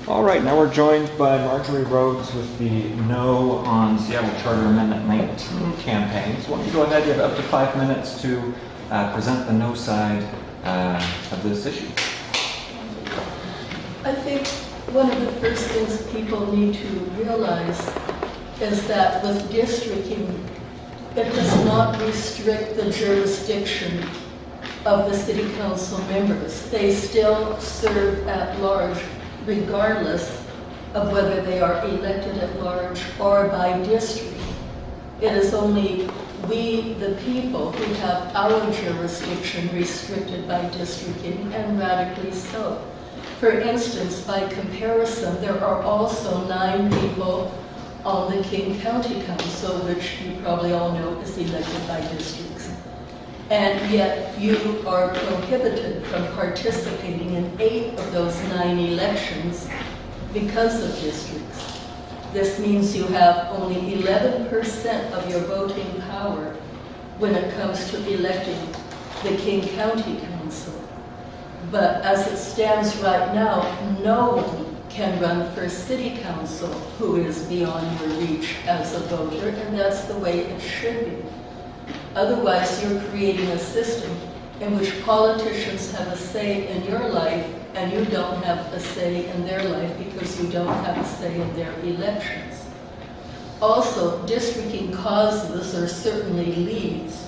All right, now we're joined by Marjorie Rhodes with the No on Seattle Charter Amendment 19 campaign. So why don't you go ahead, you have up to 5 minutes to present the no side of this issue. I think one of the first things people need to realize is that with districting, it does not restrict the jurisdiction of the city council members. They still serve at large regardless of whether they are elected at large or by district. It is only we, the people, who have our jurisdiction restricted by districting, and radically so. For instance, by comparison, there are also 9 people on the King County Council, which you probably all know is elected by districts. And yet you are prohibited from participating in 8 of those 9 elections because of districts. This means you have only 11% of your voting power when it comes to electing the King County Council. But as it stands right now, no one can run for city council who is beyond your reach as a voter, and that's the way it should be. Otherwise, you're creating a system in which politicians have a say in your life and you don't have a say in their life because you don't have a say in their elections. Also, districting causes, or certainly leads,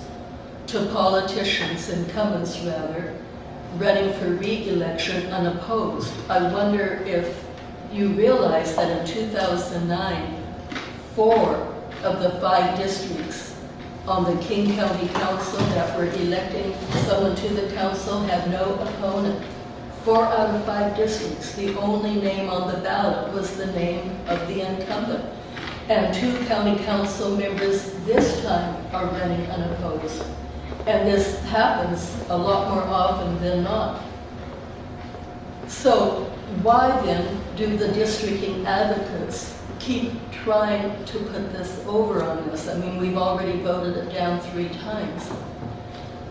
to politicians, incumbents rather, running for re-election unopposed. I wonder if you realize that in 2009, 4 of the 5 districts on the King County Council that were electing someone to the council had no opponent. 4 out of 5 districts, the only name on the ballot was the name of the incumbent. And 2 county council members this time are running unopposed. And this happens a lot more often than not. So why then do the districting advocates keep trying to put this over on us? I mean, we've already voted it down 3 times.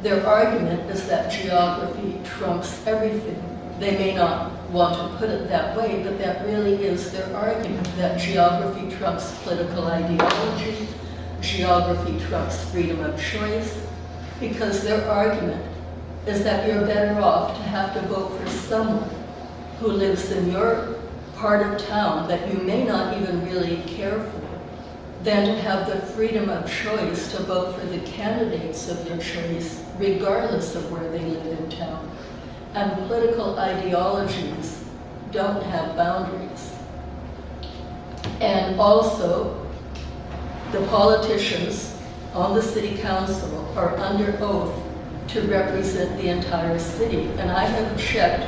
Their argument is that geography trumps everything. They may not want to put it that way, but that really is their argument, that geography trumps political ideology, geography trumps freedom of choice, because their argument is that you're better off to have to vote for someone who lives in your part of town that you may not even really care for, than to have the freedom of choice to vote for the candidates of your choice, regardless of where they live in town. And political ideologies don't have boundaries. And also, the politicians on the city council are under oath to represent the entire city. And I have checked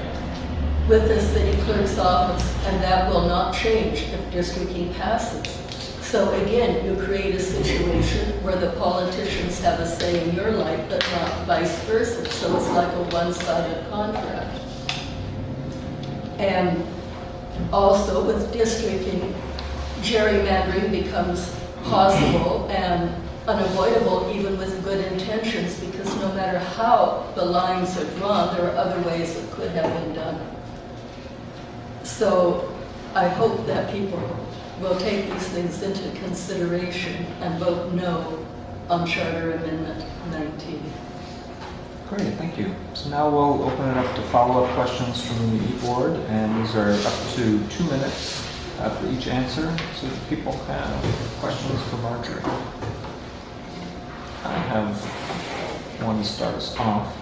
with the city clerk's office, and that will not change if districting passes. So again, you create a situation where the politicians have a say in your life, but not vice versa. So it's like a one-sided contract. And also with districting, gerrymandering becomes possible and unavoidable even with good intentions, because no matter how the lines are drawn, there are other ways it could have been done. So I hope that people will take these things into consideration and vote no on Charter Amendment 19. Great, thank you. So now we'll open it up to follow-up questions from the e-board, and these are up to 2 minutes for each answer. So if people have questions for Marjorie. I have one to start us off.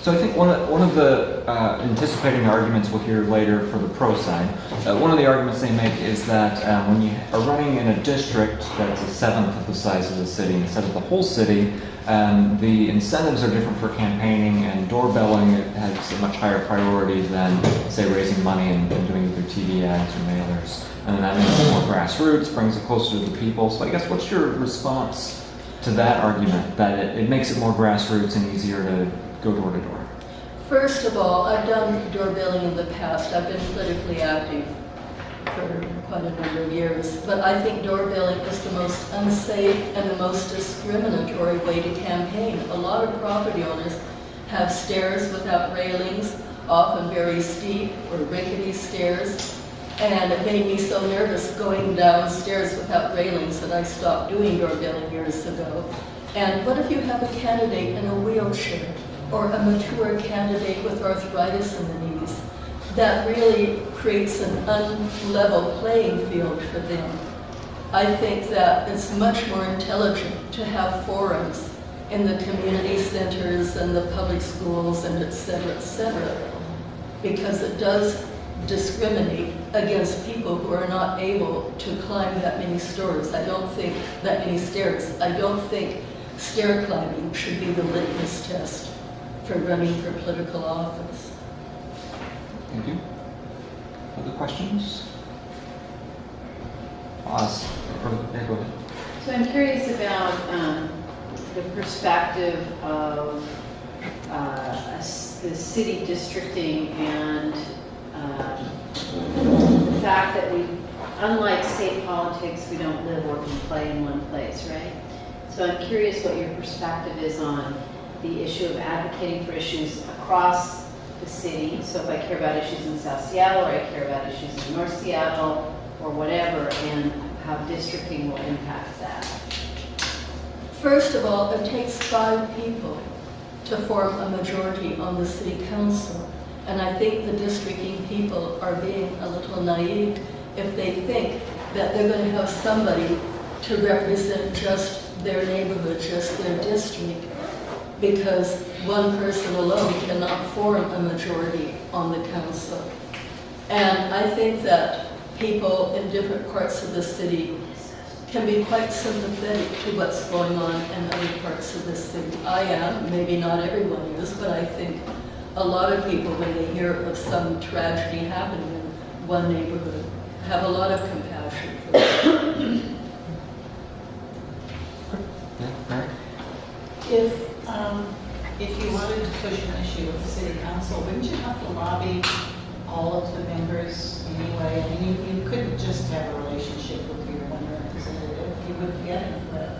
So I think one of the anticipating arguments we'll hear later for the pro side, one of the arguments they make is that when you are running in a district that's 1/7 of the size of the city instead of the whole city, the incentives are different for campaigning, and doorbelling has a much higher priority than, say, raising money and doing either TV ads or mailers. And that makes it more grassroots, brings it closer to the people. So I guess what's your response to that argument, that it makes it more grassroots and easier to go door to door? First of all, I've done doorbelling in the past. I've been politically active for quite a number of years, but I think doorbelling is the most unsafe and the most discriminatory way to campaign. A lot of property owners have stairs without railings. often very steep or rickety stairs. And it made me so nervous going downstairs without railings that I stopped doing doorbelling years ago. And what if you have a candidate in a wheelchair or a mature candidate with arthritis in the knees? That really creates an unlevel playing field for them. I think that it's much more intelligent to have forums in the community centers and the public schools and et cetera, because it does discriminate against people who are not able to climb that many stairs. I don't think stair climbing should be the litmus test for running for political office. Thank you. Other questions? I'll ask, go ahead. So I'm curious about the perspective of the city districting and the fact that we, unlike state politics, we don't live, work, and play in one place, right? So I'm curious what your perspective is on the issue of advocating for issues across the city. So if I care about issues in South Seattle, or I care about issues in North Seattle, or whatever, and how districting will impact that. First of all, it takes 5 people to form a majority on the city council. And I think the districting people are being a little naive if they think that they're going to have somebody to represent just their neighborhood, just their district, because one person alone cannot form a majority on the council. And I think that people in different parts of the city can be quite sympathetic to what's going on in other parts of the city. I am, maybe not everyone is, but I think a lot of people, when they hear of some tragedy happening in one neighborhood, have a lot of compassion for it. If you wanted to push an issue with the city council, wouldn't you have to lobby all of the members anyway? I mean, you couldn't just have a relationship with your one representative. You wouldn't get anywhere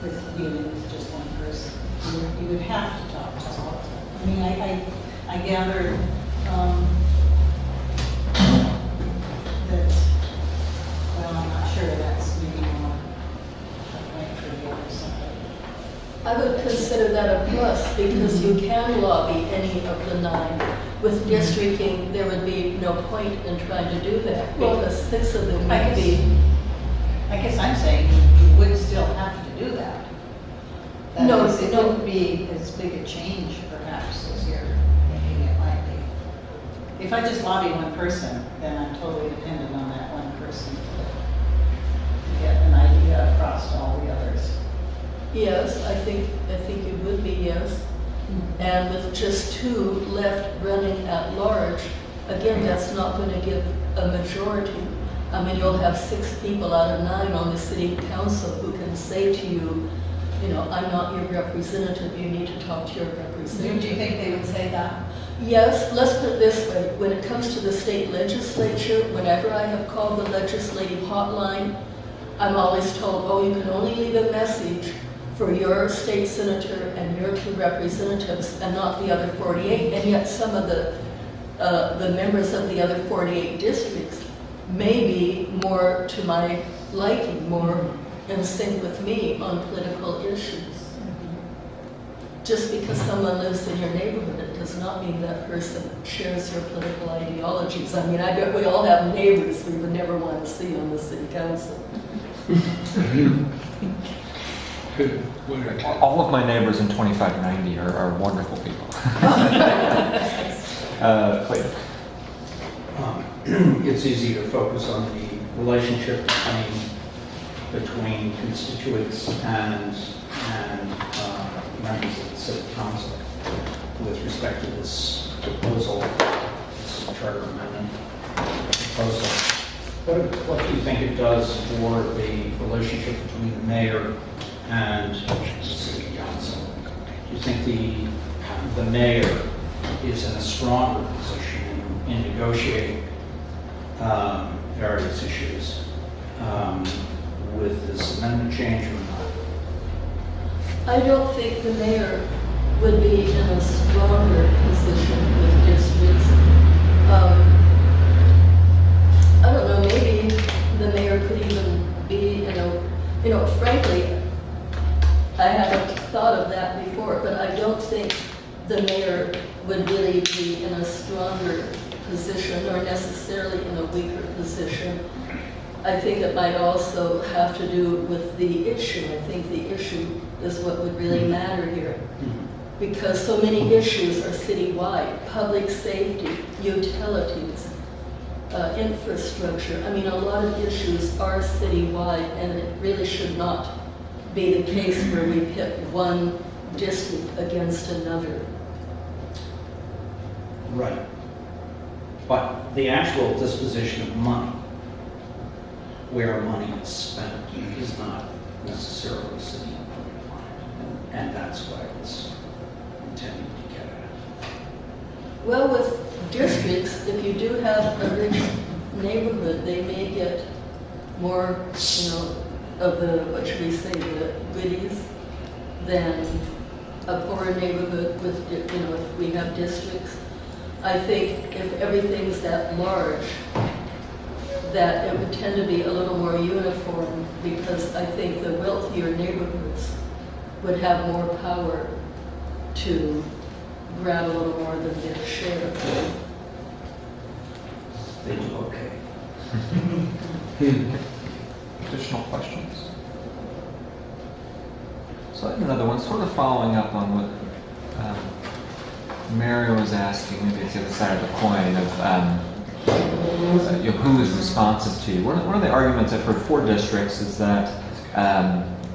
with dealing with just one person. You would have to talk to all of them. I mean, I gather that, well, I'm not sure that's maybe more a point for the other side. I would consider that a plus because you can lobby any of the 9. With districting, there would be no point in trying to do that because 6 of them might be. I guess I'm saying you would still have to do that. No, It no. wouldn't be as big a change perhaps as you're thinking it might be. If I just lobby one person, then I'm totally dependent on that one person to get an idea across to all the others. Yes, I think it would be yes. And with just 2 left running at large, again, that's not going to give a majority. I mean, you'll have 6 people out of 9 on the city council who can say to you, you know, I'm not your representative, you need to talk to your representative. Do you think they would say that? Yes, let's put it this way. When it comes to the state legislature, whenever I have called the legislative hotline, I'm always told, oh, you can only leave a message for your state senator and your 2 representatives and not the other 48. And yet some of the members of the other 48 districts may be more to my liking, more in sync with me on political issues. Just because someone lives in your neighborhood, it does not mean that person shares your political ideologies. I mean, I bet we all have neighbors we would never want to see on the city council. All of my neighbors in 2590 are wonderful people. Clayton. It's easy to focus on the relationship between constituents and members of the city council with respect to this proposal, this charter amendment proposal. What do you think it does for the relationship between the mayor and the city council? Do you think the mayor is in a stronger position in negotiating various issues with this amendment change or not? I don't think the mayor would be in a stronger position with districts. I don't know, maybe the mayor could even be, frankly, I haven't thought of that before, but I don't think the mayor would really be in a stronger position or necessarily in a weaker position. I think it might also have to do with the issue. I think the issue is what would really matter here. Because so many issues are citywide: public safety, utilities, infrastructure. I mean, a lot of issues are citywide, and it really should not be the case where we pit one district against another. Right. But the actual disposition of money, where money is spent, is not necessarily city line. And that's what I was intending to get at. Well, with districts, if you do have a rich neighborhood, they may get more, of the, what should we say, the goodies than a poorer neighborhood with, if we have districts. I think if everything's at large, that it would tend to be a little more uniform, because I think the wealthier neighborhoods would have more power to grab a little more than their share. They do okay. Additional questions? So I have another one, sort of following up on what Mario was asking, maybe it's the other side of the coin, of who is responsive to you. One of the arguments I've heard for districts is that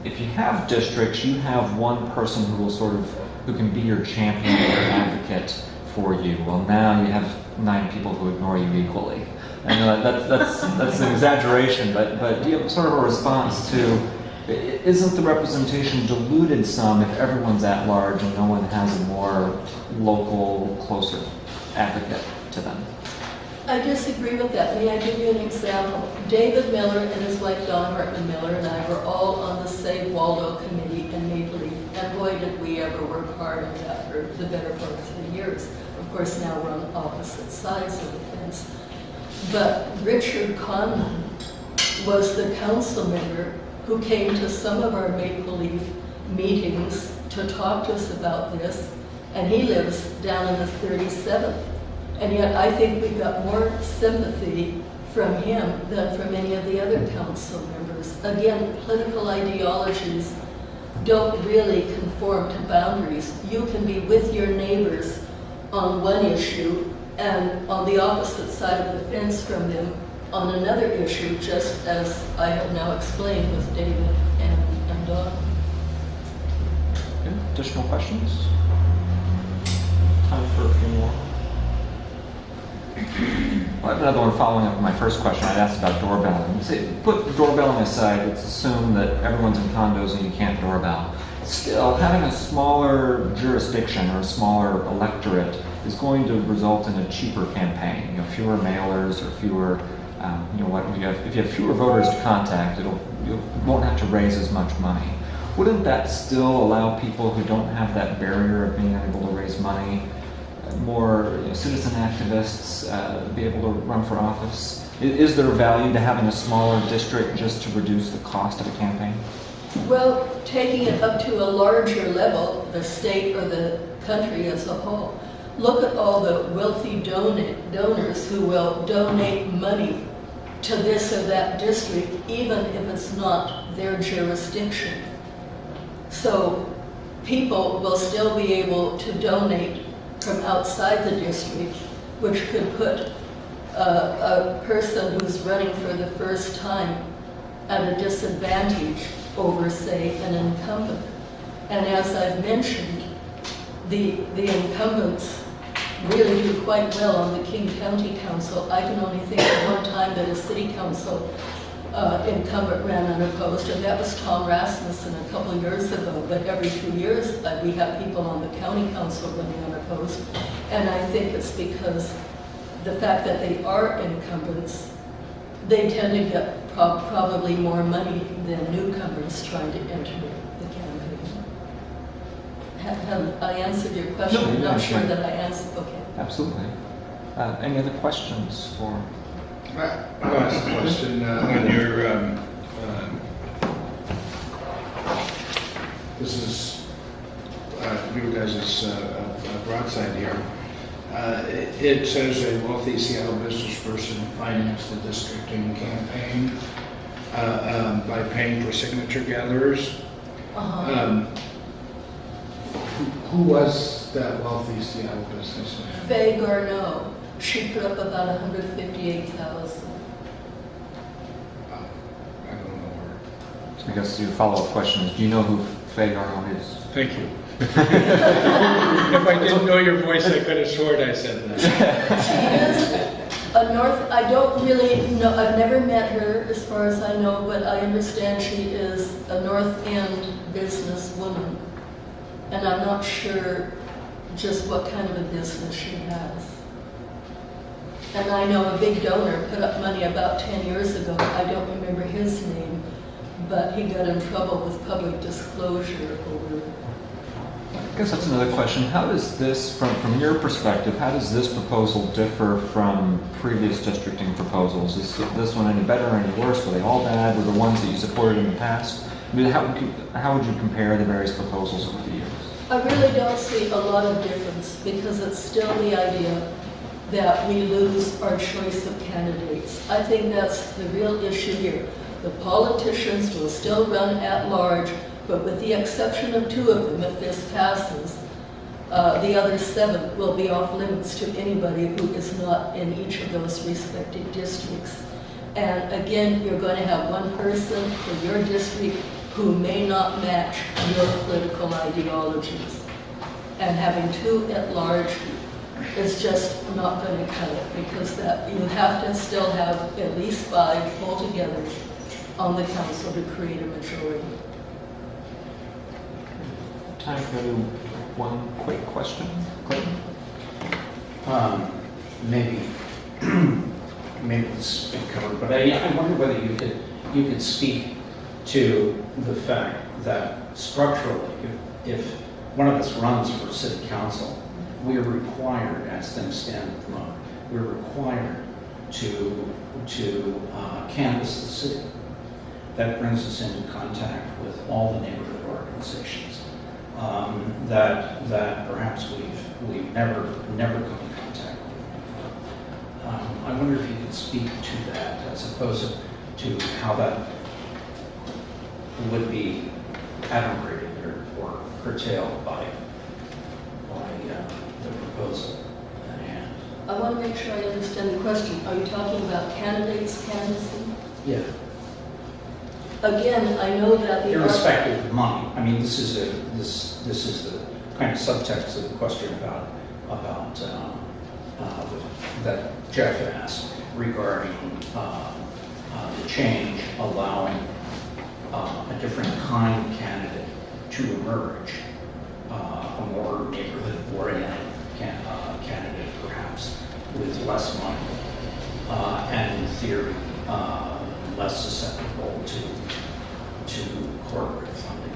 if you have districts, you have one person who can be your champion or your advocate for you. Well, now you have 9 people who ignore you equally. I know that's an exaggeration, but do you have sort of a response to, isn't the representation diluted some if everyone's at large and no one has a more local, closer advocate to them? I disagree with that. May I give you an example? David Miller and his wife Dawn Hartman Miller and I were all on the same Waldo committee in Maple Leaf, and boy did we ever work hard on that for the better part of 3 years. Of course, now we're on opposite sides of the fence. But Richard Conlon was the council member who came to some of our Maple Leaf meetings to talk to us about this, and he lives down in the 37th. And yet I think we got more sympathy from him than from any of the other council members. Again, political ideologies don't really conform to boundaries. You can be with your neighbors on one issue and on the opposite side of the fence from them on another issue, just as I have now explained with David and Dawn. Okay. Additional questions? Time for a few more. Well, I have another one following up on my first question. I asked about doorbelling. Say, put doorbelling aside, let's assume that everyone's in condos and you can't doorbell. Still, having a smaller jurisdiction or a smaller electorate is going to result in a cheaper campaign. Fewer mailers or fewer, if you have fewer voters to contact, you won't have to raise as much money. Wouldn't that still allow people who don't have that barrier of being able to raise money, more citizen activists, be able to run for office? Is there value to having a smaller district just to reduce the cost of a campaign? Well, taking it up to a larger level, the state or the country as a whole, look at all the wealthy donors who will donate money to this or that district, even if it's not their jurisdiction. So people will still be able to donate from outside the district, which could put a person who's running for the first time at a disadvantage over, say, an incumbent. And as I've mentioned, the incumbents really do quite well on the King County Council. I can only think of one time that a city council incumbent ran unopposed, and that was Tom Rasmussen a couple of years ago. But every 2 years, we have people on the county council running unopposed. And I think it's because the fact that they are incumbents, they tend to get probably more money than newcomers trying to enter the campaign. have I answered your question? No, I'm you not sure answered. that I answered, okay. Absolutely. Any other questions for? I'll ask a question on your, this is you guys' broadside here. It says a wealthy Seattle business person financed the districting campaign by paying for signature gatherers. Uh-huh. Who was that wealthy Seattle businessman? Faye Garneau, she put up about 158,000. I don't know her. I guess your follow-up question is, do you know who Faye Garneau is? Thank you. If I didn't know your voice, I could have sworn I said that. She is a I don't really know, I've never met her as far as I know, but I understand she is a North End businesswoman. And I'm not sure just what kind of a business she has. And I know a big donor put up money about 10 years ago. I don't remember his name, but he got in trouble with public disclosure over. I guess that's another question. How does this, from your perspective, how does this proposal differ from previous districting proposals? Is this one any better or any worse? Were they all bad? Were the ones that you supported in the past? I mean, how would you compare the various proposals over the years? I really don't see a lot of difference because it's still the idea that we lose our choice of candidates. I think that's the real issue here. The politicians will still run at large, but with the exception of 2 of them, if this passes, the other 7 will be off limits to anybody who is not in each of those respective districts. And again, you're going to have one person for your district who may not match your political ideologies. And having 2 at large is just not going to cut it because that you have to still have at least 5 altogether on the council to create a majority. Time for one quick question. Clayton? Maybe this has been covered, but I wonder whether you could speak to the fact that structurally, if one of us runs for city council, we are required, as things stand at the moment, we're required to canvass the city. That brings us into contact with all the neighborhood organizations that perhaps we've never come in contact with. I wonder if you could speak to that as opposed to how that would be adumbrated or curtailed by the proposal at hand. I want to make sure I understand the question. Are you talking about candidates canvassing? Yeah. Again, I know that the Irrespective of money. I mean, this is the kind of subtext of the question about that Jeff asked regarding the change allowing a different kind of candidate to emerge, a more neighborhood-oriented candidate, perhaps with less money, and in theory, less susceptible to corporate funding.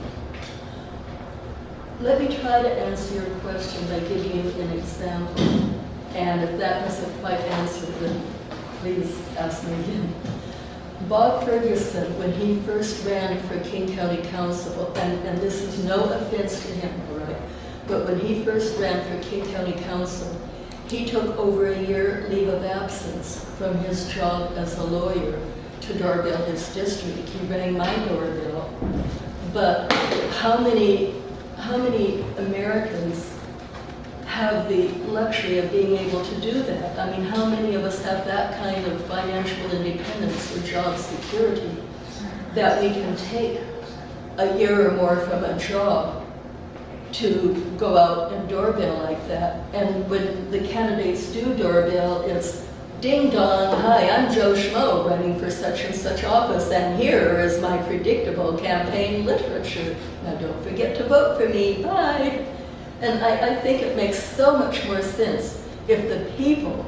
Let me try to answer your question by giving you an example. And if that doesn't quite answer, then please ask me again. Bob Ferguson, when he first ran for King County Council, and this is no offense to him, all right, but when he first ran for King County Council, he took over a year leave of absence from his job as a lawyer to doorbell his district. He rang my doorbell. But how many Americans have the luxury of being able to do that? I mean, how many of us have that kind of financial independence or job security that we can take a year or more from a job to go out and doorbell like that? And when the candidates do doorbell, it's ding dong, hi, I'm Joe Schmo running for such and such office, and here is my predictable campaign literature. Now don't forget to vote for me, bye. And I think it makes so much more sense if the people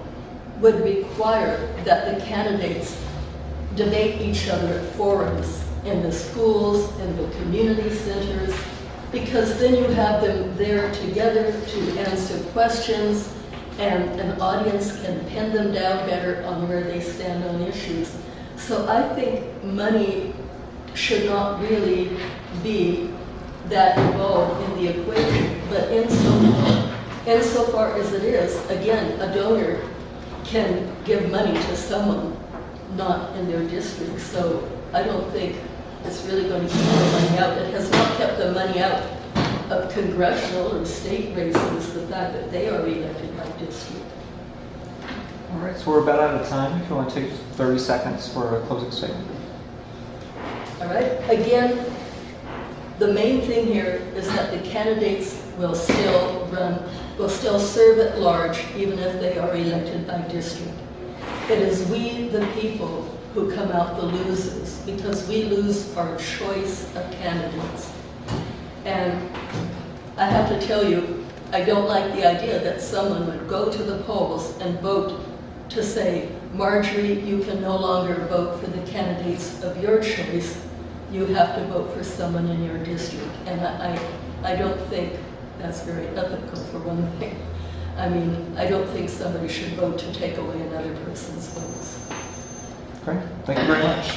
would require that the candidates debate each other at forums, in the schools, in the community centers, because then you have them there together to answer questions, and an audience can pin them down better on where they stand on issues. So I think money should not really be that involved in the equation, but insofar as it is, again, a donor can give money to someone not in their district, so I don't think it's really going to keep the money out. It has not kept the money out of congressional or state races, the fact that they are elected by district. All right, so we're about out of time. If you want to take 30 seconds for a closing statement. All right, again, the main thing here is that the candidates will still serve at large, even if they are elected by district. It is we, the people, who come out the losers, because we lose our choice of candidates. And I have to tell you, I don't like the idea that someone would go to the polls and vote to say, Marjorie, you can no longer vote for the candidates of your choice. You have to vote for someone in your district. And I don't think that's very ethical, for one thing. I mean, I don't think somebody should vote to take away another person's votes. Great. Thank you very much.